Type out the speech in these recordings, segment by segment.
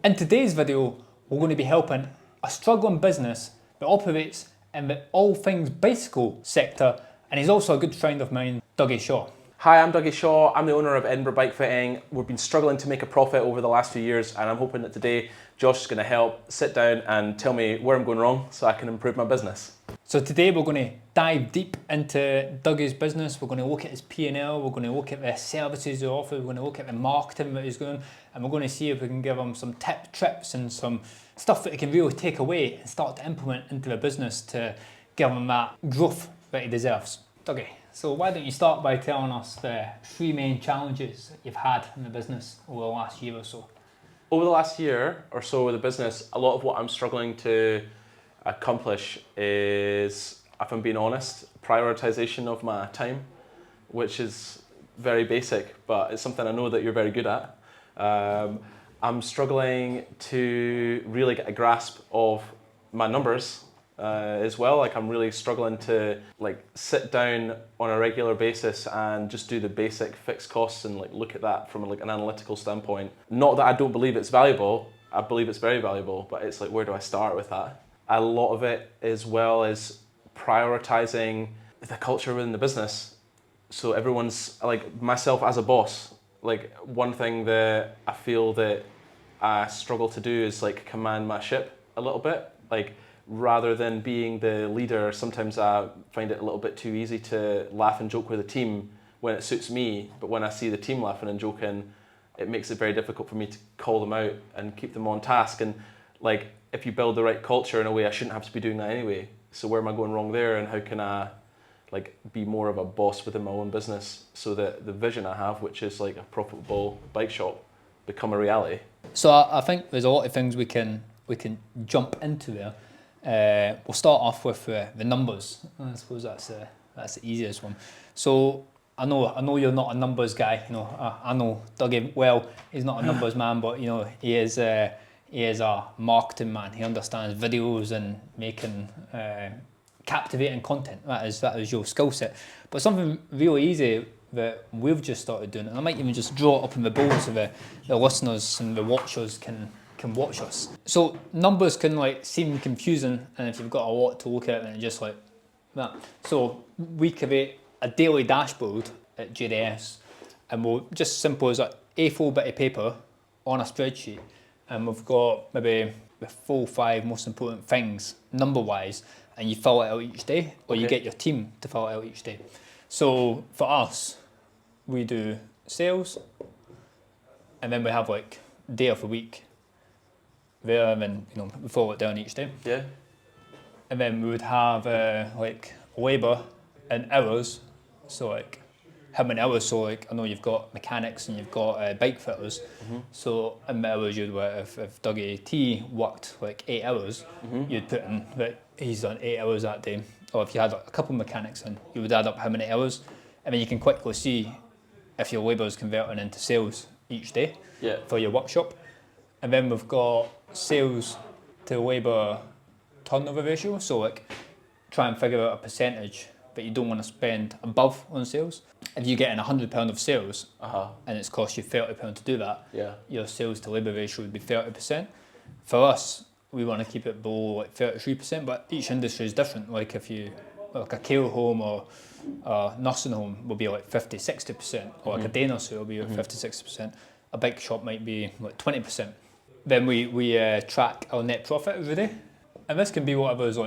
In today's video, we're going to be helping a struggling business that operates in the all things bicycle sector, and he's also a good friend of mine, Dougie Shaw. Hi, I'm Dougie Shaw. I'm the owner of Edinburgh Bike Fitting. We've been struggling to make a profit over the last few years, and I'm hoping that today Josh is going to help sit down and tell me where I'm going wrong so I can improve my business. So today we're going to dive deep into Dougie's business. We're going to look at his P&L, we're going to look at the services he offers, we're going to look at the marketing that he's doing, and we're going to see if we can give him some trips and some stuff that he can really take away and start to implement into the business to give him that growth that he deserves. Dougie, so why don't you start by telling us the three main challenges that you've had in the business over the last year or so? Over the last year or so with the business, a lot of what I'm struggling to accomplish is, if I'm being honest, prioritization of my time, which is very basic, but it's something I know that you're very good at. I'm struggling to really get a grasp of my numbers as well. Like, I'm really struggling to sit down on a regular basis and just do the basic fixed costs and look at that from an analytical standpoint. Not that I don't believe it's valuable, I believe it's very valuable, but it's where do I start with that? A lot of it as well is prioritizing the culture within the business. So everyone's myself as a boss, one thing that I feel that I struggle to do is command my ship a little bit. Rather than being the leader, sometimes I find it a little bit too easy to laugh and joke with the team when it suits me, but when I see the team laughing and joking, it makes it very difficult for me to call them out and keep them on task. And if you build the right culture in a way, I shouldn't have to be doing that anyway. So where am I going wrong there, and how can I be more of a boss within my own business so that the vision I have, which is a profitable bike shop, become a reality? So I think there's a lot of things we can jump into there. We'll start off with the numbers. I suppose that's the easiest one. So I know you're not a numbers guy. I know Dougie well. He's not a numbers man, but he is a marketing man. He understands videos and making captivating content. That is your skill set. But something really easy that we've just started doing, and I might even just draw it up in the board so the listeners and the watchers can watch us. So numbers can seem confusing, and if you've got a lot to look at, then it's just like that. So we create a daily dashboard at JDS, and we're just simple as A4 bit of paper on a spreadsheet, and we've got maybe the 4 or 5 most important things number wise, and you fill it out each day, or you get your team to fill it out each day. So for us, we do sales, and then we have day of the week there, and then we follow it down each day. Yeah. And then we would have labour and hours. So how many hours? So I know you've got mechanics and you've got bike fitters. Mm-hmm. So in the hours you'd work, if Dougie T worked 8 hours, mm-hmm. you'd put in that he's done 8 hours that day. Or if you had a couple of mechanics in, you would add up how many hours, and then you can quickly see if your labour is converting into sales each day for your workshop. And then we've got sales to labour turnover ratio. So try and figure out a percentage that you don't want to spend above on sales. If you're getting £100 of sales and it's cost you £30 to do that, your sales to labour ratio would be 30%. For us, we want to keep it below 33%, but each industry is different. If you a care home or a nursing home will be 50-60%, or a day nursery will be 50-60%. A bike shop might be 20%. Then we track our net profit every day, and this can be whatever is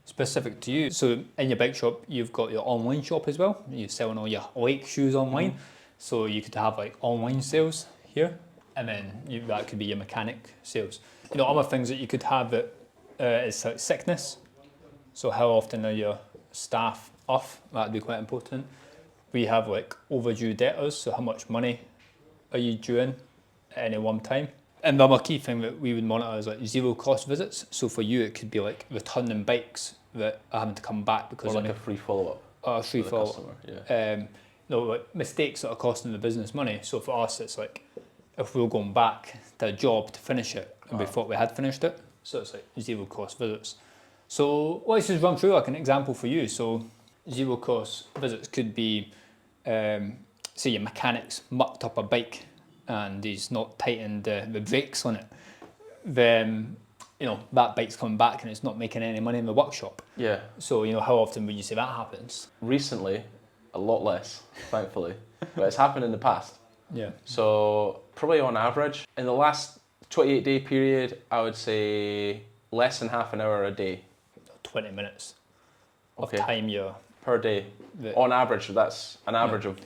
specific to you. So in your bike shop, you've got your online shop as well. You're selling all your Lake shoes online, so you could have online sales here, and then that could be your mechanic sales. Other things that you could have is sickness. So how often are your staff off? That'd be quite important. We have overdue debtors. So how much money are you due in at any one time? And the other key thing that we would monitor is zero cost visits. So for you, it could be returning bikes that are having to come back because a free follow-up. A free follow-up. Mistakes that are costing the business money. So for us, it's if we were going back to a job to finish it and we thought we had finished it, so it's zero cost visits. So let's just run through an example for you. So zero cost visits could be, say your mechanic's mucked up a bike and he's not tightened the brakes on it. then that bike's coming back and it's not making any money in the workshop. Yeah. So how often would you say that happens? Recently, a lot less, thankfully, but it's happened in the past. Yeah. So probably on average, in the last 28-day period, I would say less than half an hour a day. 20 minutes of Okay. time you're... Per day. On average, that's an average of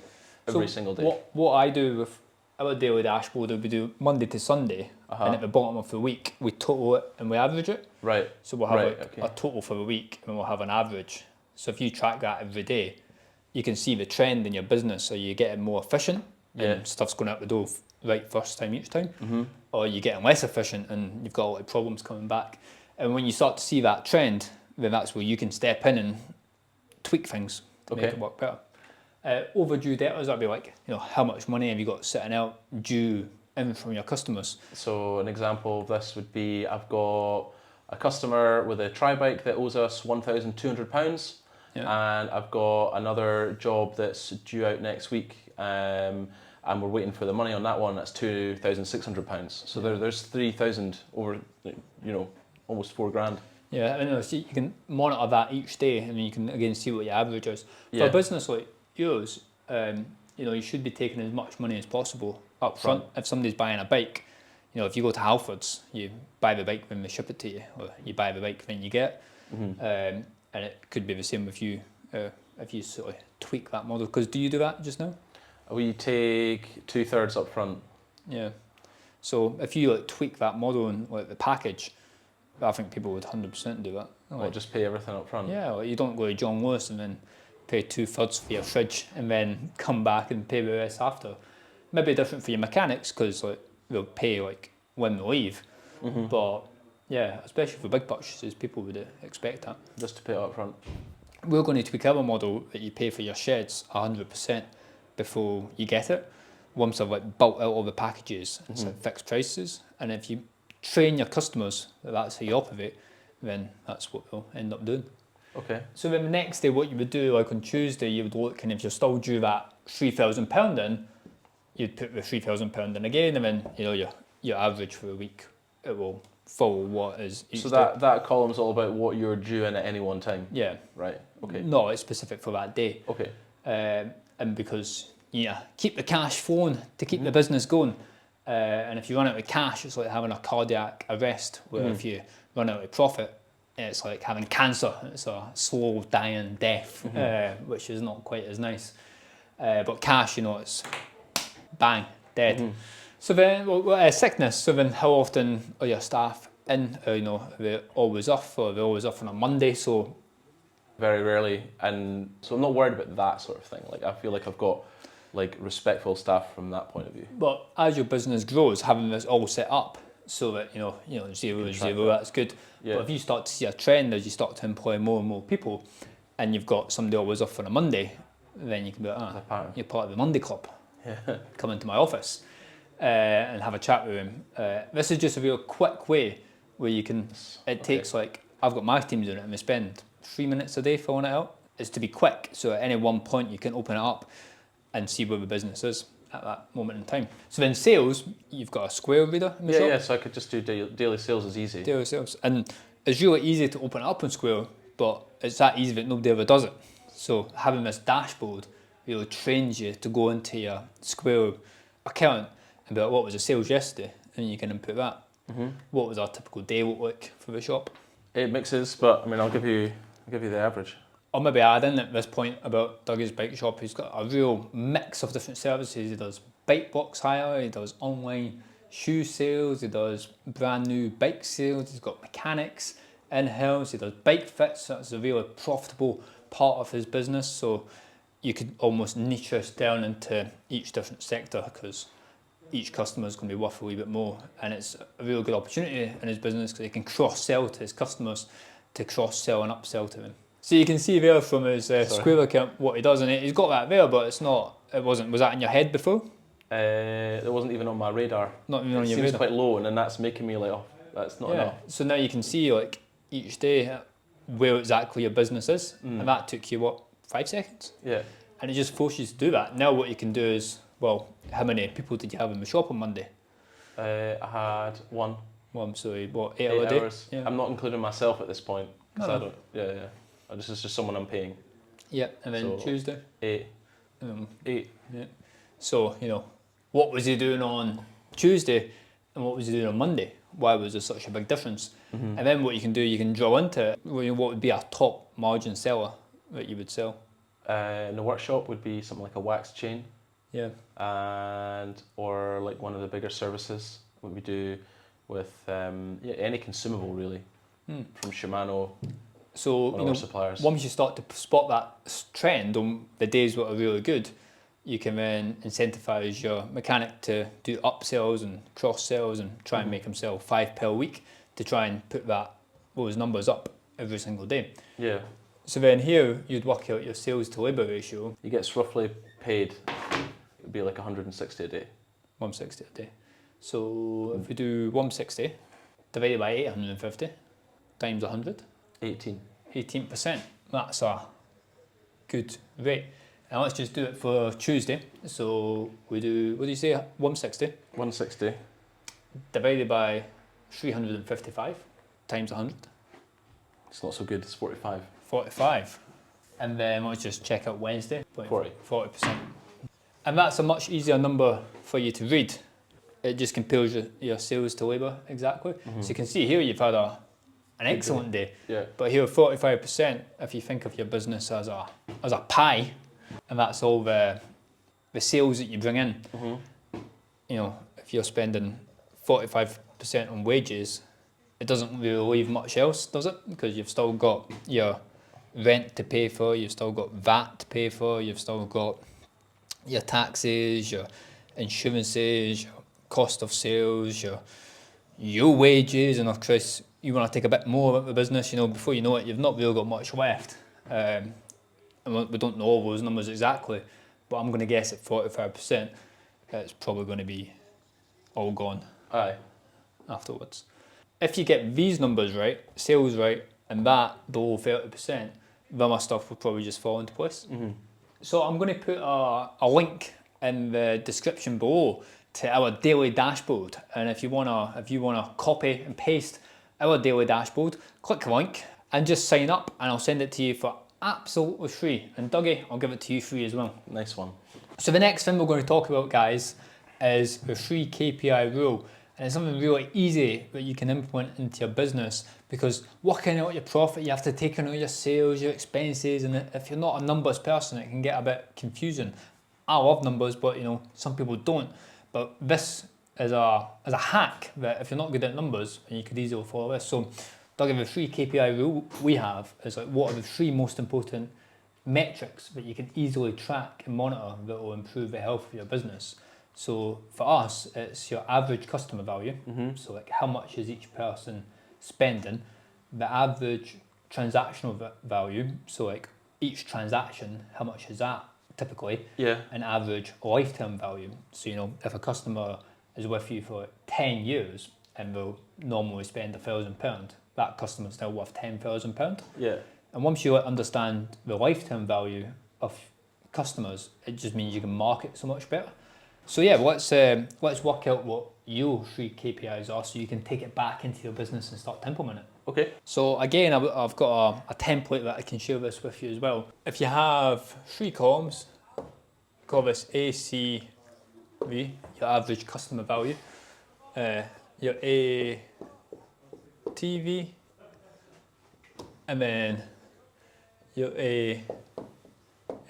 every single day. What I do with our daily dashboard, we do Monday to Sunday, and at the bottom of the week, we total it and we average it. Right. So we'll have a total for the week, and we'll have an average. So if you track that every day, you can see the trend in your business. Are you getting more efficient and stuff's going out the door right first time each time? Or are you getting less efficient and you've got a lot of problems coming back? And when you start to see that trend, then that's where you can step in and tweak things to make it work better. Overdue debtors, that'd be like, how much money have you got sitting out due in from your customers? So an example of this would be, I've got a customer with a tri-bike that owes us £1,200, and I've got another job that's due out next week, and we're waiting for the money on that one. That's £2,600. So there's 3,000 over, almost £4,000. Yeah, and so you can monitor that each day, and you can again see what your average is. For a business like yours, you should be taking as much money as possible up front. If somebody's buying a bike, if you go to Halfords, you buy the bike when they ship it to you, or you buy the bike when you get it. And it could be the same with you if you sort of tweak that model. Because do you do that just now? We take 2/3 up front. Yeah. So if you tweak that model and the package, I think people would 100% do that. Or just pay everything up front. Yeah, you don't go to John Lewis and then pay 2/3 for your fridge and then come back and pay the rest after. Maybe different for your mechanics because they'll pay when they leave. But yeah, especially for big purchases, people would expect that. Just to pay it up front. We're going to tweak our model that you pay for your sheds 100% before you get it. Once I've built out all the packages, it's fixed prices. And if you train your customers that that's how you operate, then that's what we'll end up doing. Okay. So then the next day, what you would do, on Tuesday, you would look, and if you're still due that £3,000 in, you'd put the £3,000 in again, and then your average for the week, it will follow what is each So day. that column's all about what you're due in at any one time. Yeah. Right. Okay. No, it's specific for that day. Okay. And because keep the cash flowing to keep the business going. And if you run out of cash, it's like having a cardiac arrest, where if you run out of profit, it's like having cancer. It's a slow dying death, which is not quite as nice. But cash, it's bang, dead. So then, sickness. So then, how often are your staff in? Are they always off, or are they always off on a Monday? So very rarely, and so I'm not worried about that sort of thing. I feel like I've got respectful staff from that point of view. But as your business grows, having this all set up so that zero is zero, that's good. Yeah. But if you start to see a trend as you start to employ more and more people, and you've got somebody always off on a Monday, then you can be you're part of the Monday Club. Yeah. Come into my office and have a chat with him. This is just a real quick way where you can. It takes I've got my team doing it, and we spend 3 minutes a day filling it out. It's to be quick, so at any one point you can open it up and see where the business is at that moment in time. So then sales, you've got a square reader in the shop. Yeah, so I could just do daily sales is easy. Daily sales. And it's really easy to open it up in Square, but it's that easy that nobody ever does it. So having this dashboard really trains you to go into your Square account and be like, what was the sales yesterday? And you can input that. What was our typical day look like for the shop? It mixes, but I'll give you the average. Or maybe add in at this point about Dougie's Bike Shop, he's got a real mix of different services. He does bike box hire, he does online shoe sales, he does brand new bike sales, he's got mechanics in-house, he does bike fits. So that's a really profitable part of his business. So you could almost niche us down into each different sector, because each customer is going to be worth a wee bit more. And it's a really good opportunity in his business because he can cross-sell to his customers, to cross-sell and upsell to them. So you can see there from his Square account what he does, and he's got that there, but was that in your head before? It wasn't even on my radar. Not even on your radar? It seems quite low, and then that's making me that's not enough. So now you can see each day where exactly your business is, and that took you 5 seconds? Yeah. And it just forces you to do that. Now what you can do is, how many people did you have in the shop on Monday? I had one. So what, 8 8 hour day? hours. Yeah. I'm not including myself at this point because No, I no. don't. Yeah. This is just someone I'm paying. Yeah, and then So- Tuesday. 8. Um, 8. yeah. So, what was he doing on Tuesday and what was he doing on Monday? Why was there such a big difference? Mm-hmm. And then what you can do, you can drill into it. What would be a top margin seller that you would sell? In the workshop would be something like a wax chain, Yeah. or like one of the bigger services what we do with any consumable really from Shimano, So, one of our suppliers. once you start to spot that trend on the days that are really good, you can then incentivize your mechanic to do upsells and cross sells and try and make them sell £5 a week to try and put those numbers up every single day. Yeah, So then here you'd work out your sales to labour ratio, he gets roughly paid. It would be like 160 a day. 160 a day. So if we do 160 divided by 850 times 100, 18. 18%. That's a good rate. And let's just do it for Tuesday. So we do, what do you say, 160 160. divided by 355 times 100, It's not so good. It's 45. 45. And then let's just check out Wednesday. 40. 40%. And that's a much easier number for you to read. It just compares your sales to labour exactly. So you can see here you've had an excellent day. Yeah. But here 45%, if you think of your business as a pie, and that's all the sales that you bring in. If you're spending 45% on wages, it doesn't really leave much else, does it? Because you've still got your rent to pay for, you've still got VAT to pay for, you've still got your taxes, your insurances, your cost of sales, your wages, and of course you want to take a bit more out of the business, before you know it, you've not really got much left. And we don't know all those numbers exactly, but I'm going to guess at 45%, it's probably going to be all gone Aye. afterwards. If you get these numbers right, sales right, and that below 30%, then my stuff will probably just fall into place. So I'm going to put a link in the description below to our daily dashboard, and if you wanna copy and paste our daily dashboard, click the link and just sign up, and I'll send it to you for absolutely free. And Dougie, I'll give it to you free as well. Nice one. So the next thing we're going to talk about, guys, is the 3 KPI rule. And it's something really easy that you can implement into your business, because working out your profit, you have to take in all your sales, your expenses, and if you're not a numbers person, it can get a bit confusing. I love numbers, but some people don't. But this is a hack that if you're not good at numbers, you could easily follow this. So Dougie, the 3 KPI rule we have is like, what are the 3 most important metrics that you can easily track and monitor that will improve the health of your business? So for us, it's your average customer value. So like, how much is each person spending? The average transactional value. So like, each transaction, how much is that typically? Yeah. An average lifetime value. So if a customer is with you for 10 years and they'll normally spend £1,000, that customer's now worth £10,000. Yeah. And once you understand the lifetime value of customers, it just means you can market so much better. So yeah, let's work out what your 3 KPIs are, so you can take it back into your business and start to implement it. Okay. So again, I've got a template that I can share this with you as well. If you have 3 columns, call this ACV, your average customer value, your ATV, and then your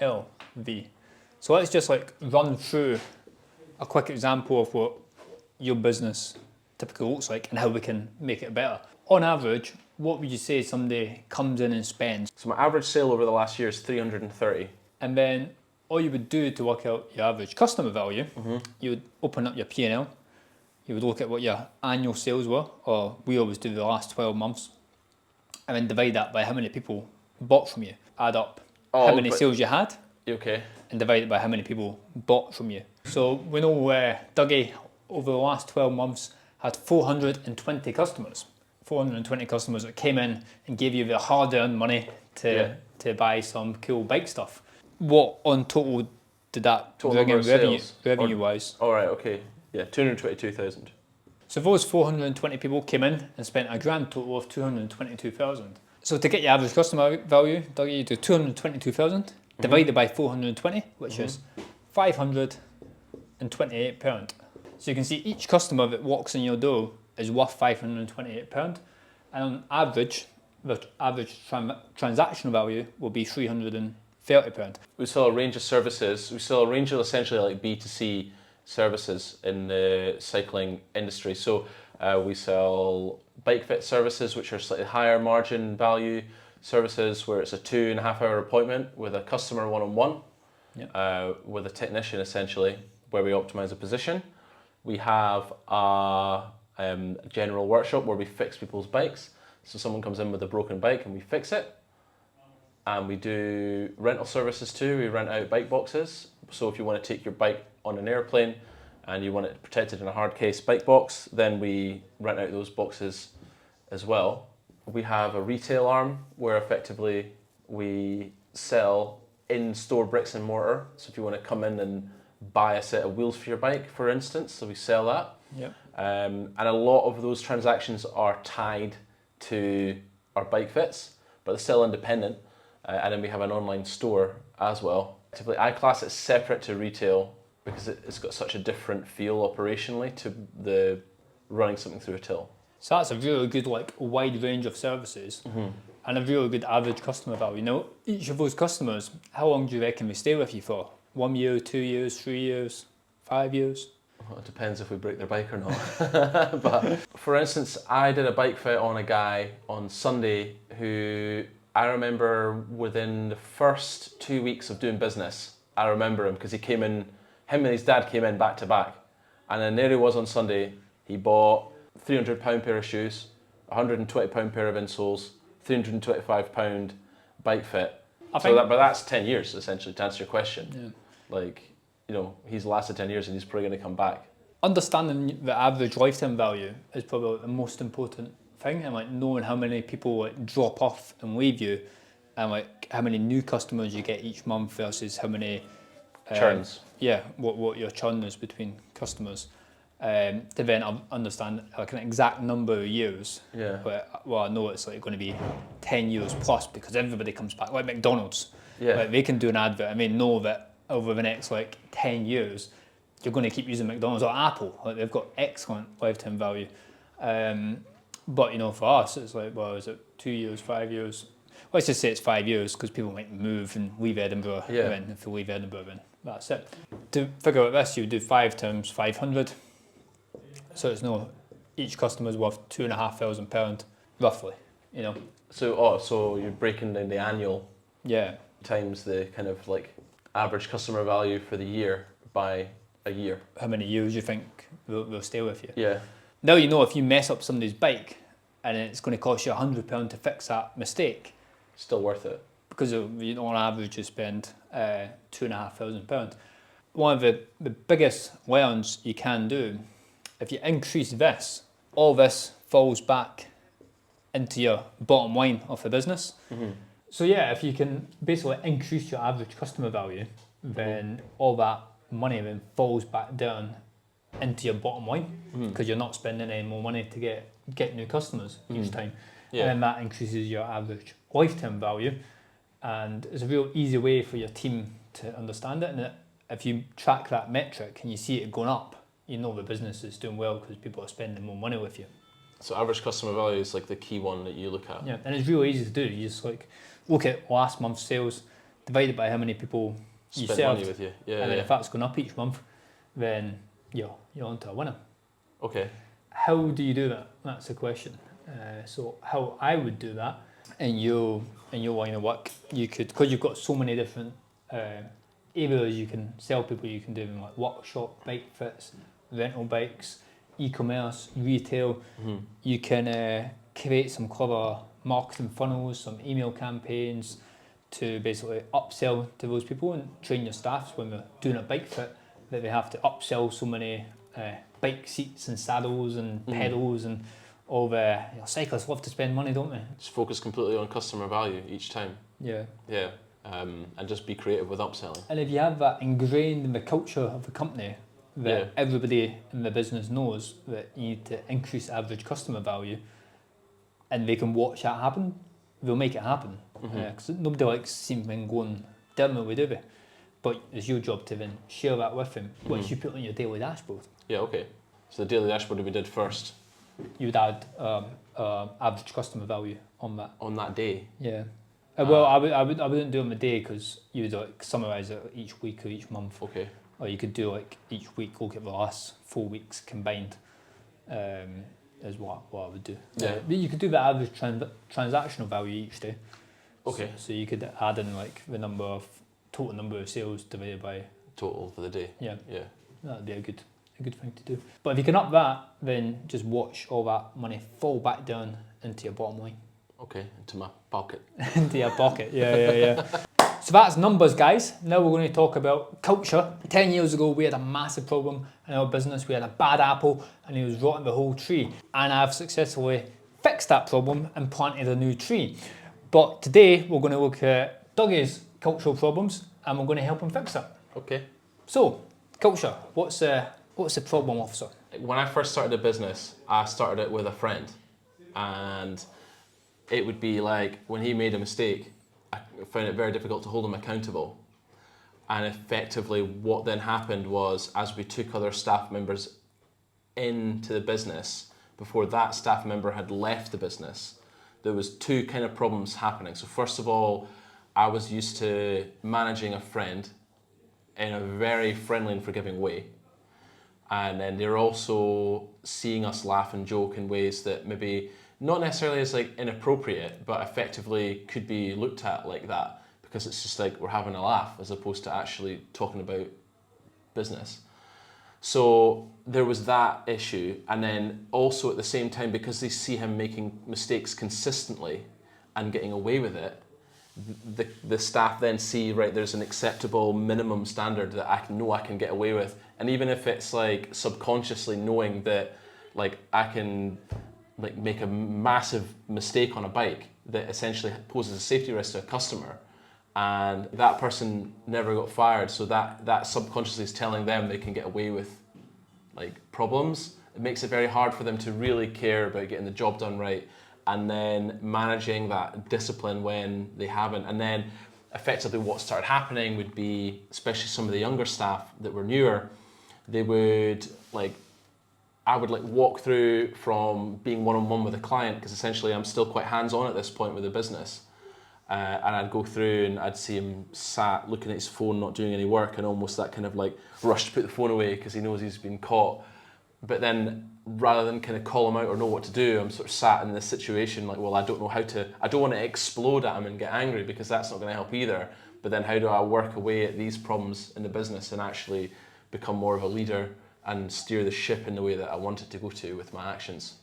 ALV. So let's just run through a quick example of what your business typically looks like and how we can make it better. On average, what would you say somebody comes in and spends? So my average sale over the last year is 330. And then all you would do to work out your average customer value, you would open up your P&L, you would look at what your annual sales were, or we always do the last 12 months, and then divide that by how many people bought from you. Add up how many sales you had, Okay. and divide it by how many people bought from you. So we know Dougie, over the last 12 months, had 420 customers. 420 customers that came in and gave you the hard-earned money to buy some cool bike stuff. What on total did that Total bring in number of sales? revenue-wise? All right. Okay. Yeah, 222,000. So those 420 people came in and spent a grand total of 222,000. So to get your average customer value, Dougie, you do 222,000 divided by 420, which is £528. So you can see each customer that walks in your door is worth £528, and on average, the average transactional value will be £330. We sell a range of services. We sell a range of essentially like B2C services in the cycling industry. So we sell bike fit services, which are slightly higher margin value services, where it's a 2.5 hour appointment with a customer one-on-one, with a technician essentially, where we optimize a position. We have a general workshop where we fix people's bikes. So someone comes in with a broken bike and we fix it. And we do rental services too. We rent out bike boxes. So if you want to take your bike on an airplane and you want it protected in a hard case bike box, then we rent out those boxes as well. We have a retail arm where effectively we sell in-store bricks and mortar. So if you want to come in and buy a set of wheels for your bike, for instance, so we sell that. Yep. And a lot of those transactions are tied to our bike fits, but they're still independent. And then we have an online store as well. Typically, I class it separate to retail because it's got such a different feel operationally to the running something through a till. So that's a really good wide range of services and a really good average customer value. Now, each of those customers, how long do you reckon they stay with you for? 1 year, 2 years, 3 years, 5 years? Well, it depends if we break their bike or not. But for instance, I did a bike fit on a guy on Sunday who I remember within the first 2 weeks of doing business, I remember him because he came in, him and his dad came in back to back. And then there he was on Sunday. He bought £300 pair of shoes, £120 pair of insoles, £325 bike fit. But that's 10 years essentially to answer your question. Yeah. He's lasted 10 years and he's probably going to come back. Understanding the average lifetime value is probably the most important thing, and knowing how many people drop off and leave you, and how many new customers you get each month versus how many churns. What your churn is between customers. To then understand an exact number of years. Yeah. I know it's going to be 10 years plus because everybody comes back, like McDonald's. Yeah. They can do an advert. Know that over the next 10 years, you're going to keep using McDonald's or Apple. They've got excellent lifetime value. But for us, it's is it 2 years, 5 years? Let's just say it's 5 years because people might move and leave Edinburgh. Yeah. And if they leave Edinburgh, then that's it. To figure out this, you do 5 times 500. So it's each customer's worth £2,500 roughly. So you're breaking down the annual. Yeah. Times the kind of average customer value for the year by a year. How many years you think they'll stay with you? Yeah. Now if you mess up somebody's bike and it's going to cost you £100 to fix that mistake. Still worth it. Because on average you spend £2,500. One of the biggest learns you can do, if you increase this, all this falls back into your bottom line of the business. Mm-hmm. So if you can basically increase your average customer value, then all that money then falls back down into your bottom line because you're not spending any more money to get new customers each time. Yeah. And then that increases your average lifetime value, and it's a real easy way for your team to understand it. And if you track that metric and you see it going up, the business is doing well because people are spending more money with you. So average customer value is the key one that you look at. Yeah, and it's really easy to do. You just look at last month's sales divided by how many people you spend served, money with you. Yeah. And then if that's going up each month, then you're onto a winner. Okay. How do you do that? That's the question. So how I would do that in your line of work, you could, because you've got so many different areas you can sell people. You can do them workshop, bike fits, rental bikes, e-commerce, retail. Mm-hmm. You can create some clever marketing funnels, some email campaigns to basically upsell to those people, and train your staffs when they're doing a bike fit that they have to upsell so many bike seats and saddles and pedals and all the cyclists love to spend money, don't they? Just focus completely on customer value each time. Yeah. Yeah. And just be creative with upselling. And if you have that ingrained in the culture of the company, that Yeah. everybody in the business knows that you need to increase average customer value, and they can watch that happen, they'll make it happen. Because nobody likes seeing them going dimly, do they? But it's your job to then share that with them, which you put on your daily dashboard. Yeah, okay. So the daily dashboard we did first. You would add average customer value on that. On that day? Yeah. Well, I wouldn't do it on the day, because you would like summarise it each week or each month. Okay. Or you could do like each week, look at the last 4 weeks combined, is what I would do. Yeah. But you could do the average transactional value each day. Okay. So you could add in like the total number of sales divided by. Total for the day? Yeah. Yeah. That'd be a good thing to do. But if you can up that, then just watch all that money fall back down into your bottom line. Okay, into my pocket. Into your pocket, yeah. So that's numbers, guys. Now we're going to talk about culture. 10 years ago, we had a massive problem in our business. We had a bad apple and it was rotting the whole tree. And I've successfully fixed that problem and planted a new tree. But today, we're going to look at Dougie's cultural problems and we're going to him fix it. Okay. So, culture. What's the problem, officer? When I first started a business, I started it with a friend. And it would be like, when he made a mistake, I found it very difficult to hold him accountable. And effectively what then happened was, as we took other staff members into the business, before that staff member had left the business, there was two kind of problems happening. So first of all, I was used to managing a friend in a very friendly and forgiving way. And then they're also seeing us laugh and joke in ways that maybe not necessarily as like inappropriate, but effectively could be looked at like that, because it's just like we're having a laugh as opposed to actually talking about business. So there was that issue, and then also at the same time, because they see him making mistakes consistently and getting away with it, the staff then see, right, there's an acceptable minimum standard that I know I can get away with, and even if it's like subconsciously knowing that like I can like make a massive mistake on a bike that essentially poses a safety risk to a customer, and that person never got fired, so that subconsciously is telling them they can get away with like problems. It makes it very hard for them to really care about getting the job done right, and then managing that discipline when they haven't. And then effectively what started happening would be, especially some of the younger staff that were newer, they would like, I would like walk through from being one-on-one with a client, because essentially I'm still quite hands-on at this point with the business. And I'd go through and I'd see him sat looking at his phone, not doing any work, and almost that kind of like rush to put the phone away because he knows he's been caught. But then rather than kind of call him out or know what to do, I'm sort of sat in this situation like, well, I don't want to explode at him and get angry, because that's not going to help either. But then how do I work away at these problems in the business and actually become more of a leader and steer the ship in the way that I want it to go to with my actions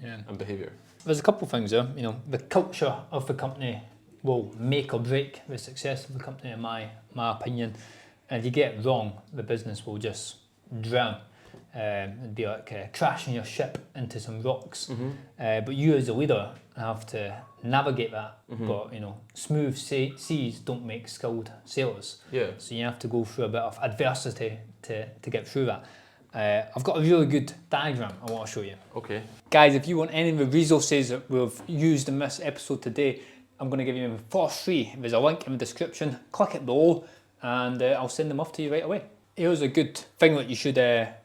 and behaviour? There's a couple of things there. You know, the culture of the company will make or break the success of the company, in my opinion. And if you get it wrong, the business will just drown. It'd be like crashing your ship into some rocks. But you as a leader have to navigate that. But you know, smooth seas don't make skilled sailors. Yeah. So you have to go through a bit of adversity to get through that. I've got a really good diagram I want to show you. Okay. Guys, if you want any of the resources that we've used in this episode today, I'm going to give you them for free. There's a link in the description. Click it below and I'll send them off to you right away. Here's a good thing that you should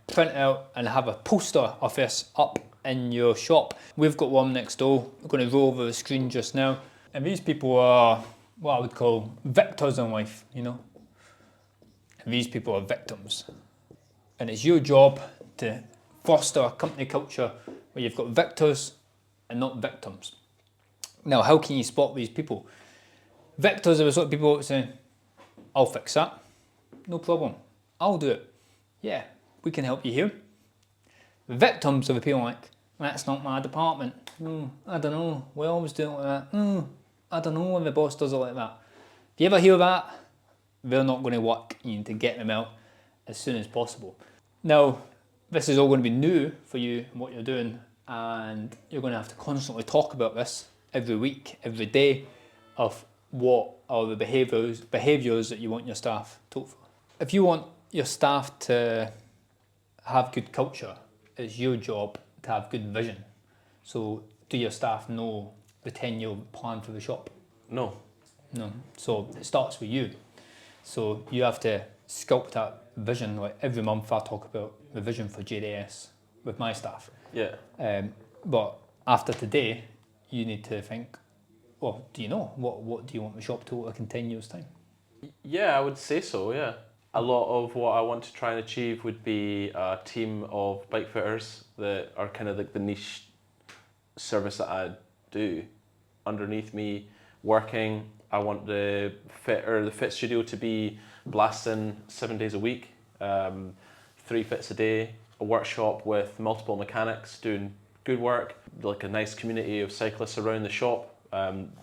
print out and have a poster of this up in your shop. We've got one next door. I'm going to roll over the screen just now. And these people are what I would call victors in life, you know. And these people are victims. And it's your job to foster a company culture where you've got victors and not victims. Now, how can you spot these people? Victors are the sort of people that say, I'll fix that, no problem, I'll do it. Yeah, we can help you here. Victims are the people like, that's not my department. I don't know, we always do it like that. I don't know when the boss does it like that. If you ever hear that, they're not going to work. You need to get them out as soon as possible. Now, this is all going to be new for you and what you're doing, and you're going to have to constantly talk about this every week, every day, of what are the behaviours that you want your staff to look for. If you want your staff to have good culture, it's your job to have good vision. So do your staff know the 10-year plan for the shop? No. No. So it starts with you. So you have to sculpt that vision. Like every month I talk about the vision for JDS with my staff. Yeah. But after today, you need to think, well, do you know? What do you want the shop to look like in 10 years' time? Yeah, I would say so, yeah. A lot of what I want to try and achieve would be a team of bike fitters that are kind of like the niche service that I do. Underneath me working, I want the fit studio to be blasting 7 days a week, 3 fits a day, a workshop with multiple mechanics doing good work, like a nice community of cyclists around the shop,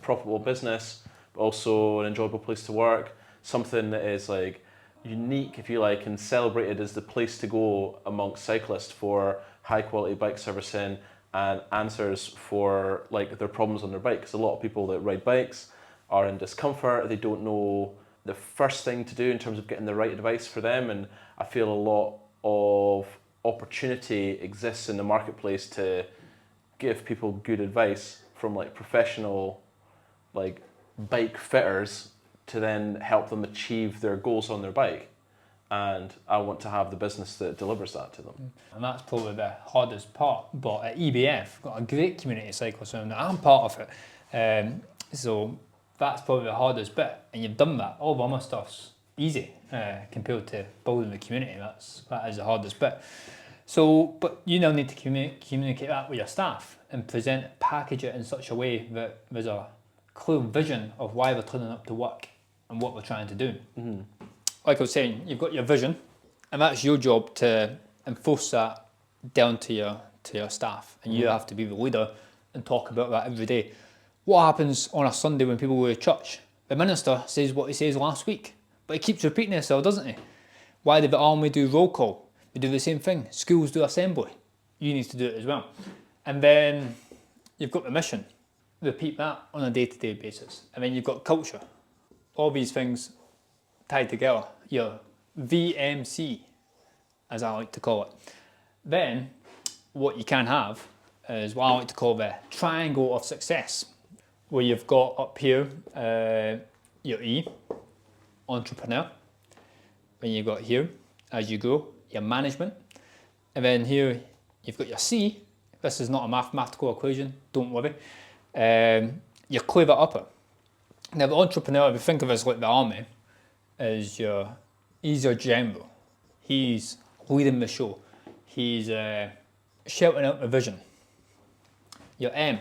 profitable business, but also an enjoyable place to work, something that is like unique, if you like, and celebrated as the place to go amongst cyclists for high quality bike servicing and answers for like their problems on their bike. Because a lot of people that ride bikes are in discomfort, they don't know the first thing to do in terms of getting the right advice for them, and I feel a lot of opportunity exists in the marketplace to give people good advice from like professional like bike fitters to then help them achieve their goals on their bike. And I want to have the business that delivers that to them. And that's probably the hardest part. But at EBF, got a great community of cyclists around that. I'm part of it. So that's probably the hardest bit. And you've done that. All the other stuff's easy compared to building the community. That is the hardest bit. So, but you now need to communicate that with your staff and present it, package it in such a way that there's a clear vision of why they're turning up to work and what they're trying to do. Mm-hmm. Like I was saying, you've got your vision, and that's your job to enforce that down to your staff, and you have to be the leader and talk about that every day. What happens on a Sunday when people go to church? The minister says what he says last week, but he keeps repeating himself, doesn't he? Why did the army do roll call? They do the same thing. Schools do assembly. You need to do it as well. And then you've got the mission. Repeat that on a day-to-day basis. And then you've got culture. All these things tied together. Your VMC, as I like to call it. Then what you can have is what I like to call the triangle of success, where you've got up here your E, entrepreneur. Then you've got here, as you grow, your management. And then here you've got your C. This is not a mathematical equation, don't worry. Your clever upper. Now the entrepreneur, if you think of us like the army, he's your general. He's leading the show. He's shouting out the vision. Your M,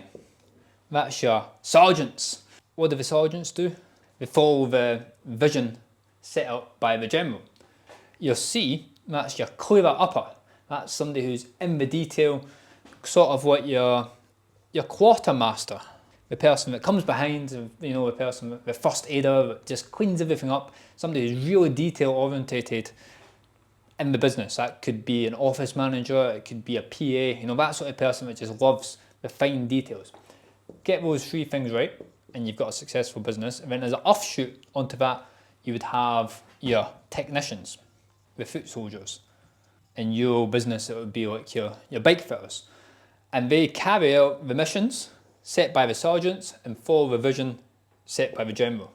that's your sergeants. What do the sergeants do? They follow the vision set out by the general. Your C, that's your clever upper. That's somebody who's in the detail, sort of what your quartermaster. The person that comes behind, the person, the first aider that just cleans everything up. Somebody who's really detail orientated in the business. That could be an office manager, it could be a PA, that sort of person that just loves the fine details. Get those 3 things right and you've got a successful business. And then as an offshoot onto that, you would have your technicians, the foot soldiers. In your business, it would be like your bike fitters. And they carry out the missions set by the sergeants and follow the vision set by the general.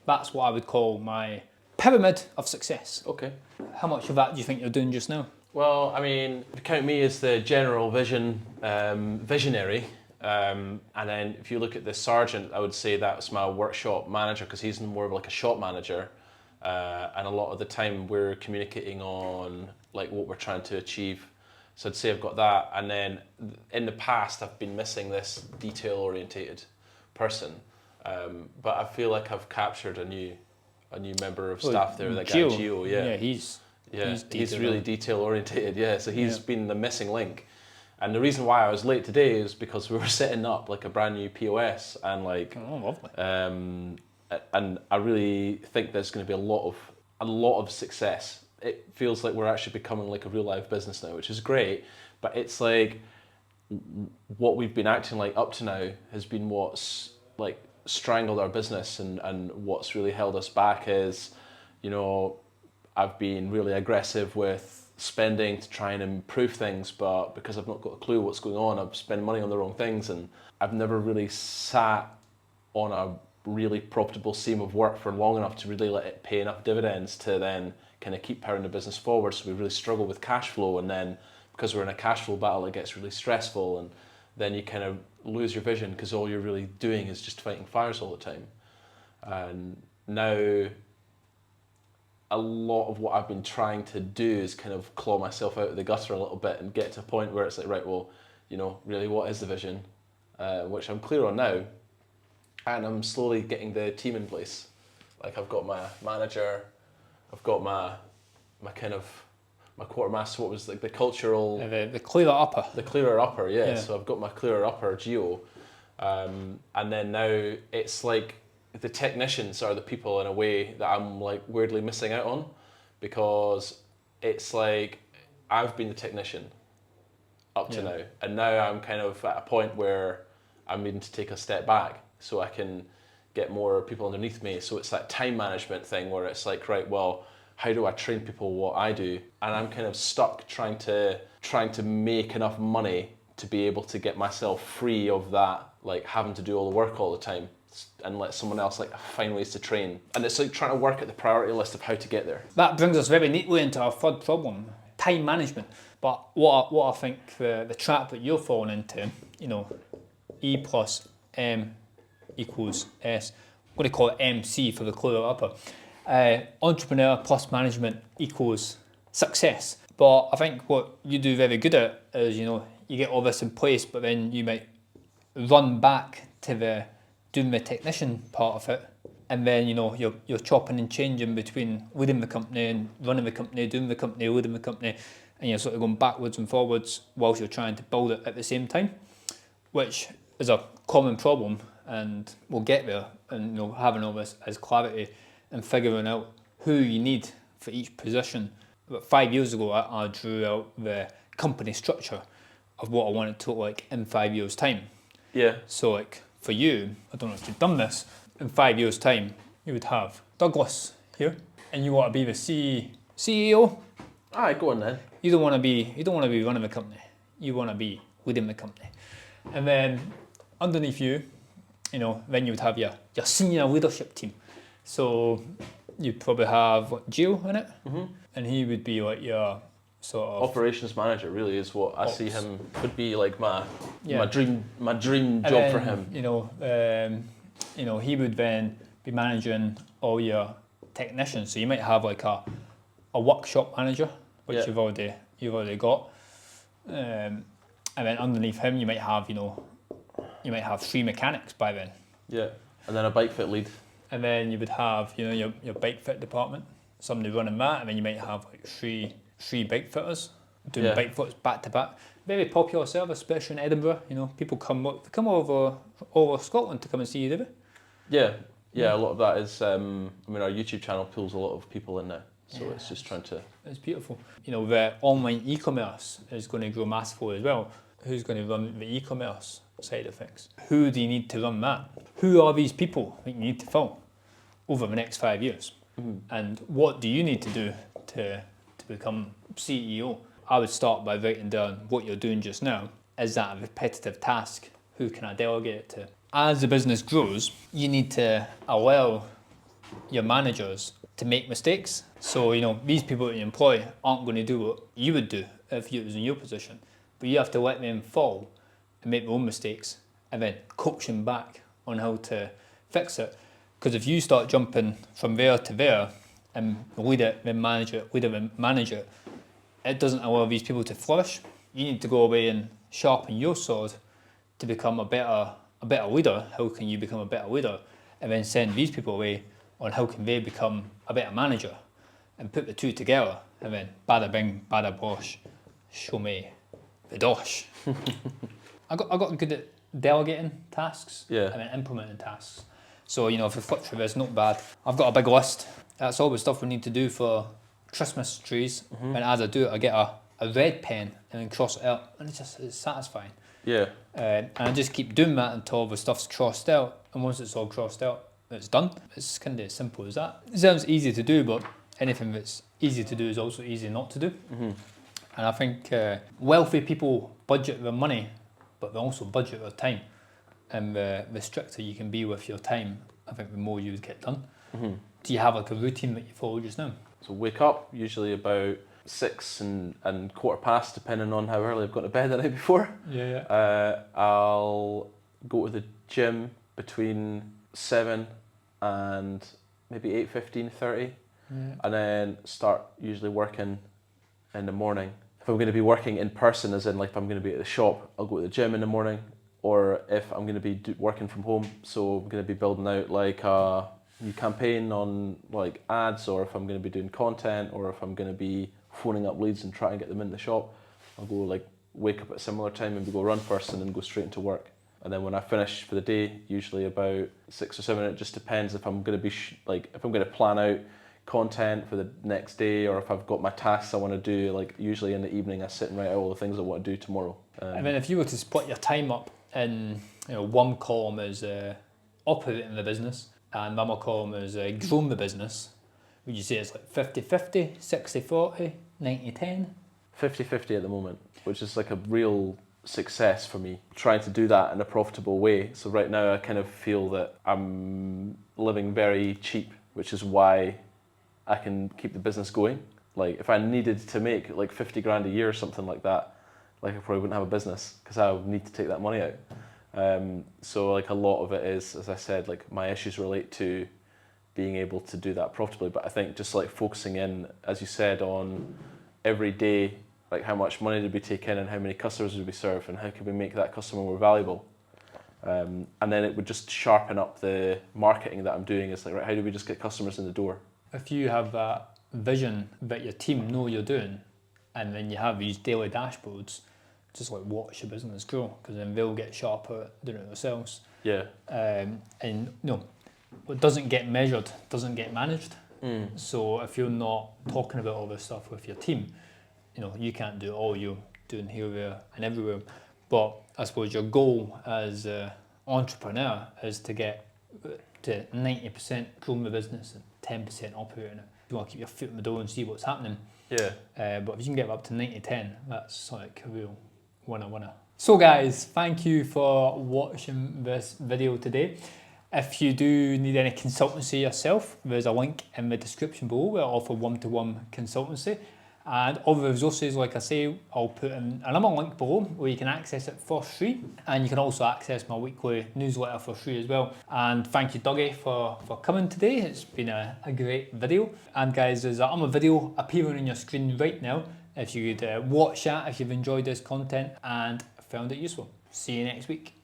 That's what I would call my pyramid of success. Okay. How much of that do you think you're doing just now? Well, I mean, count me as the general visionary. And then if you look at the sergeant, I would say that's my workshop manager, because he's more of like a shop manager. And a lot of the time we're communicating on like what we're trying to achieve. So I'd say I've got that. And then in the past, I've been missing this detail-orientated person. But I feel like I've captured a new member of staff there, that guy Gio. Yeah, he's really detail-orientated. Yeah, so he's been the missing link. And the reason why I was late today is because we were setting up like a brand new POS and like, lovely. And I really think there's going to be a lot of success. It feels like we're actually becoming like a real life business now, which is great. But it's like what we've been acting like up to now has been what's like strangled our business, and what's really held us back is, I've been really aggressive with spending to try and improve things, but because I've not got a clue what's going on, I've spent money on the wrong things, and I've never really sat on a really profitable seam of work for long enough to really let it pay enough dividends to then kind of keep powering the business forward. So we really struggle with cash flow, and then because we're in a cash flow battle, it gets really stressful, and then you kind of lose your vision because all you're really doing is just fighting fires all the time. And now a lot of what I've been trying to do is kind of claw myself out of the gutter a little bit and get to a point where it's like, right, well, you know, really what is the vision? Which I'm clear on now, and I'm slowly getting the team in place. Like I've got my manager, I've got my kind of my quartermaster. What was like the cultural The clearer upper. The clearer upper, yeah. So I've got my clearer upper, Geo, and then now it's like the technicians are the people in a way that I'm like weirdly missing out on, because it's like I've been the technician up to now, and now I'm kind of at a point where I'm needing to take a step back so I can get more people underneath me. So it's that time management thing where it's like, right, well, how do I train people what I do? And I'm kind of stuck trying to make enough money to be able to get myself free of that, like having to do all the work all the time, and let someone else like find ways to train. And it's like trying to work at the priority list of how to get there. That brings us very neatly into our third problem, time management. But what I think the trap that you're falling into, you know, E plus M equals S. I'm going to call it MC for the clearer upper. Entrepreneur plus management equals success. But I think what you do very good at is, you know, you get all this in place, but then you might run back to doing the technician part of it, and then, you know, you're chopping and changing between leading the company and running the company, doing the company, leading the company, and you're sort of going backwards and forwards whilst you're trying to build it at the same time, which is a common problem, and we'll get there. And, you know, having all this as clarity and figuring out who you need for each position. About 5 years ago, I drew out the company structure of what I wanted to look like in 5 years' time. Yeah. So, like, for you, I don't know if you've done this, in 5 years' time, you would have Douglas here, and you want to be the CEO. Aye, go on then. You don't want to be running the company. You want to be leading the company. And then underneath you, you know, then you would have your senior leadership team. So you'd probably have Gio in it, and he would be like your sort of operations manager. Really is what I see him would be like my dream and job then, for him. You know, he would then be managing all your technicians. So you might have like a workshop manager, which you've already got, and then underneath him you might have 3 mechanics by then. Yeah, and then a bike fit lead. And then you would have, you know, your bike fit department, somebody running that, and then you might have like three bike fitters doing bike fits back to back. Very popular service, especially in Edinburgh. You know, people come over Scotland to come and see you, do they? Yeah. A lot of that is. I mean, our YouTube channel pulls a lot of people in now, so it's just trying to. It's beautiful. You know, the online e-commerce is going to grow massively as well. Who's going to run the e-commerce side of things? Who do you need to run that? Who are these people that you need to fill over the next 5 years? And what do you need to do to become CEO? I would start by writing down what you're doing just now. Is that a repetitive task? Who can I delegate it to? As the business grows, you need to allow your managers to make mistakes. So, you know, these people that you employ aren't going to do what you would do if you was in your position. But you have to let them fall and make their own mistakes, and then coach them back on how to fix it. Because if you start jumping from there to there and lead it, then manage it, it doesn't allow these people to flourish. You need to go away and sharpen your sword to become a better leader. How can you become a better leader? And then send these people away on how can they become a better manager, and put the two together, and then bada bing, bada bosh, show me the dosh. I got good at delegating tasks and then implementing tasks. So, you know, if we flip through this, not bad. I've got a big list. That's all the stuff we need to do for Christmas trees. And as I do it, I get a red pen and then cross it out, and it's satisfying. Yeah. And I just keep doing that until the stuff's crossed out. And once it's all crossed out, it's done. It's kind of as simple as that. It sounds easy to do, but anything that's easy to do is also easy not to do. And I think wealthy people budget their money, but they also budget their time. And the stricter you can be with your time, I think the more you would get done. Do you have like a routine that you follow just now? So wake up usually about 6 and quarter past, depending on how early I've got to bed the night before. Yeah. I'll go to the gym between 7 and maybe 8:15, and then start usually working in the morning. If I'm going to be working in person, as in like if I'm going to be at the shop, I'll go to the gym in the morning, or if I'm going to be working from home, so I'm going to be building out like a new campaign on like ads, or if I'm going to be doing content, or if I'm going to be phoning up leads and trying to get them in the shop, I'll go like wake up at a similar time and go run first and then go straight into work. And then when I finish for the day, usually about 6 or 7, it just depends if I'm going to be if I'm going to plan out content for the next day, or if I've got my tasks I want to do. Like usually in the evening I sit and write out all the things I want to do tomorrow. And then if you were to split your time up in, one column is operating the business and the other column is growing the business, would you say it's like 50-50, 60-40, 90-10? 50-50 at the moment, which is like a real success for me, trying to do that in a profitable way. So right now I kind of feel that I'm living very cheap, which is why I can keep the business going. Like if I needed to make like 50 grand a year or something like that, like I probably wouldn't have a business because I would need to take that money out. So like a lot of it is, as I said, like my issues relate to being able to do that profitably. But I think just like focusing in, as you said, on every day, like how much money did we take in and how many customers did we serve and how can we make that customer more valuable. And then it would just sharpen up the marketing that I'm doing. It's like, right, how do we just get customers in the door? If you have that vision that your team know you're doing, and then you have these daily dashboards, just like watch your business grow, because then they'll get sharper at doing it themselves. Yeah. And what doesn't get measured doesn't get managed. So if you're not talking about all this stuff with your team, you can't do it all. You're doing here, there, and everywhere. But I suppose your goal as an entrepreneur is to get to 90% growing the business and 10% operating it. You want to keep your foot in the door and see what's happening. Yeah. But if you can get up to 90-10, that's like a real winner. So guys, thank you for watching this video today. If you do need any consultancy yourself, there's a link in the description below where I offer one-to-one consultancy. And all the resources, like I say, I'll put in another link below where you can access it for free. And you can also access my weekly newsletter for free as well. And thank you, Dougie, for coming today. It's been a great video. And guys, there's another video appearing on your screen right now. If you could watch that, if you've enjoyed this content and found it useful. See you next week.